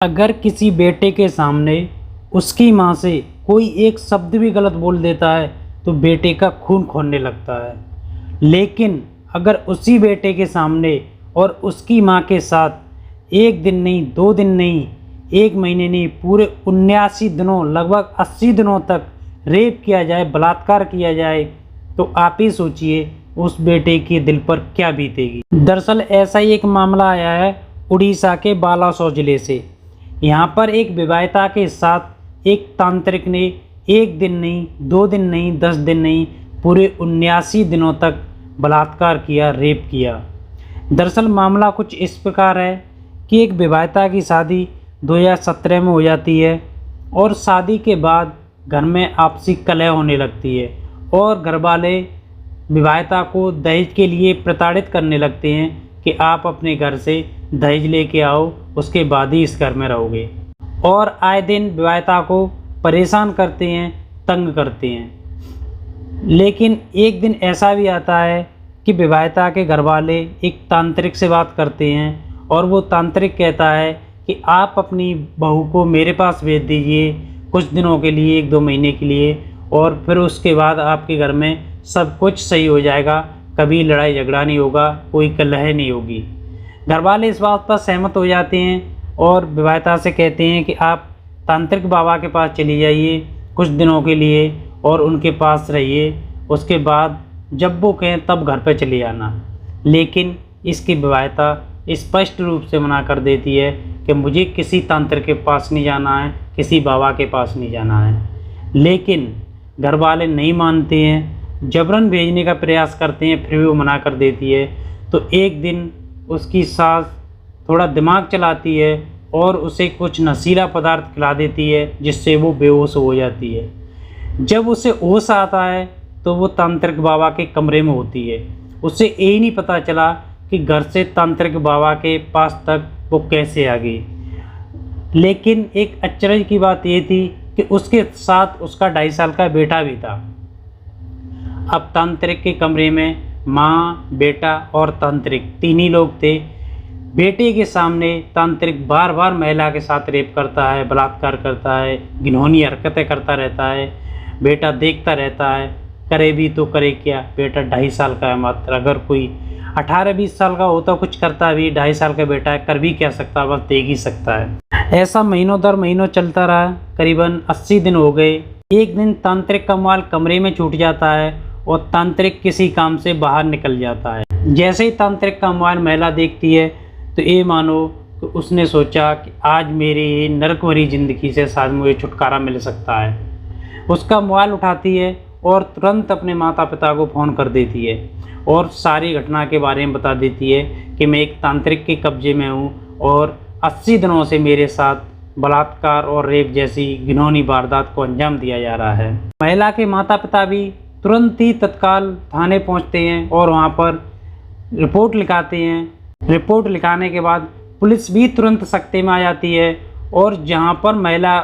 अगर किसी बेटे के सामने उसकी माँ से कोई एक शब्द भी गलत बोल देता है तो बेटे का खून खौलने लगता है। लेकिन अगर उसी बेटे के सामने और उसकी माँ के साथ एक दिन नहीं, 2 दिन नहीं, 1 महीने नहीं, पूरे 79 दिनों, लगभग 80 दिनों तक रेप किया जाए, बलात्कार किया जाए, तो आप ही सोचिए उस बेटे के दिल पर क्या बीतेगी। दरअसल ऐसा ही एक मामला आया है उड़ीसा के बालासोर जिले से। यहाँ पर एक विवाहिता के साथ एक तांत्रिक ने 1 दिन नहीं, 2 दिन नहीं, 10 दिन नहीं, पूरे 79 दिनों तक बलात्कार किया, रेप किया। दरअसल मामला कुछ इस प्रकार है कि एक विवाहिता की शादी 2017 में हो जाती है और शादी के बाद घर में आपसी कलह होने लगती है और घरवाले विवाहिता को दहेज के लिए प्रताड़ित करने लगते हैं कि आप अपने घर से दहेज लेके आओ, उसके बाद ही इस घर में रहोगे। और आए दिन विवाहिता को परेशान करते हैं, तंग करते हैं। लेकिन एक दिन ऐसा भी आता है कि विवाहिता के घर वाले एक तांत्रिक से बात करते हैं और वो तांत्रिक कहता है कि आप अपनी बहू को मेरे पास भेज दीजिए कुछ दिनों के लिए, 1-2 महीने के लिए, और फिर उसके बाद आपके घर में सब कुछ सही हो जाएगा, कभी लड़ाई झगड़ा नहीं होगा, कोई कलह नहीं होगी। घर वाले इस बात पर सहमत हो जाते हैं और विवाहिता से कहते हैं कि आप तांत्रिक बाबा के पास चली जाइए कुछ दिनों के लिए और उनके पास रहिए, उसके बाद जब वो कहें तब घर पर चले आना। लेकिन इसकी विवाहिता स्पष्ट रूप से मना कर देती है कि मुझे किसी तांत्रिक के पास नहीं जाना है, किसी बाबा के पास नहीं जाना है। लेकिन घर वाले नहीं मानते हैं, जबरन भेजने का प्रयास करते हैं, फिर भी वो मना कर देती है। तो एक दिन उसकी सास थोड़ा दिमाग चलाती है और उसे कुछ नशीला पदार्थ खिला देती है जिससे वो बेहोश हो जाती है। जब उसे होश आता है तो वो तांत्रिक बाबा के कमरे में होती है। उसे यही नहीं पता चला कि घर से तांत्रिक बाबा के पास तक वो कैसे आ गई। लेकिन एक अचरज की बात ये थी कि उसके साथ उसका 2.5 साल का बेटा भी था। अब तांत्रिक के कमरे में माँ, बेटा और तांत्रिक 3 ही लोग थे। बेटे के सामने तांत्रिक बार बार महिला के साथ रेप करता है, बलात्कार करता है, घिनौनी हरकतें करता रहता है। बेटा देखता रहता है, करे भी तो करे क्या, बेटा 2.5 साल का है मात्र। अगर कोई 18-20 साल का होता कुछ करता भी, 2.5 साल का बेटा है, कर भी क्या सकता, बस देख ही सकता है। ऐसा महीनों दर महीनों चलता रहा, करीबन 80 दिन हो गए। एक दिन तांत्रिक का माल कमरे में छूट जाता है और तांत्रिक किसी काम से बाहर निकल जाता है। जैसे ही तांत्रिक का मोबाइल महिला देखती है तो ये मानो कि उसने सोचा कि आज मेरी नरक भरी ज़िंदगी से शायद मुझे छुटकारा मिल सकता है। उसका मोबाइल उठाती है और तुरंत अपने माता पिता को फ़ोन कर देती है और सारी घटना के बारे में बता देती है कि मैं एक तांत्रिक के कब्जे में हूँ और 80 दिनों से मेरे साथ बलात्कार और रेप जैसी घिनौनी वारदात को अंजाम दिया जा रहा है। महिला के माता पिता भी तुरंत ही तत्काल थाने पहुंचते हैं और वहां पर रिपोर्ट लिखाते हैं। रिपोर्ट लिखाने के बाद पुलिस भी तुरंत सख्ते में आ जाती है और जहां पर महिला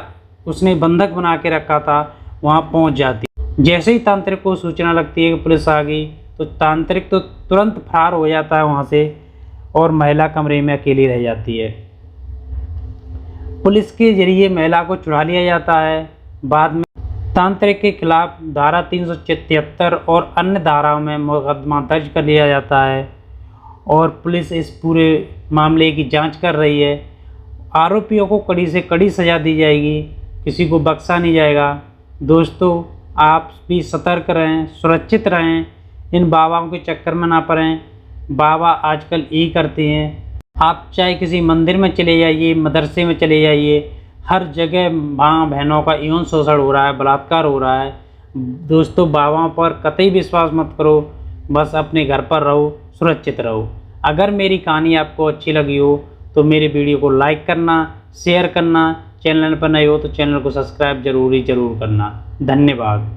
उसने बंधक बना के रखा था वहां पहुंच जाती है। जैसे ही तांत्रिक को सूचना लगती है कि पुलिस आ गई तो तांत्रिक तो तुरंत फरार हो जाता है वहां से और महिला कमरे में अकेली रह जाती है। पुलिस के जरिए महिला को छुड़ा लिया जाता है। बाद में तांत्रिक के खिलाफ धारा 373 और अन्य धाराओं में मुकदमा दर्ज कर लिया जाता है और पुलिस इस पूरे मामले की जांच कर रही है। आरोपियों को कड़ी से कड़ी सज़ा दी जाएगी, किसी को बख्शा नहीं जाएगा। दोस्तों, आप भी सतर्क रहें, सुरक्षित रहें, इन बाबाओं के चक्कर में ना पड़ें। बाबा आजकल यही करते हैं। आप चाहे किसी मंदिर में चले जाइए, मदरसे में चले जाइए, हर जगह माँ बहनों का यौन शोषण हो रहा है, बलात्कार हो रहा है। दोस्तों, बाबाओं पर कतई विश्वास मत करो, बस अपने घर पर रहो, सुरक्षित रहो। अगर मेरी कहानी आपको अच्छी लगी हो तो मेरे वीडियो को लाइक करना, शेयर करना, चैनल पर नए हो तो चैनल को सब्सक्राइब ज़रूर करना। धन्यवाद।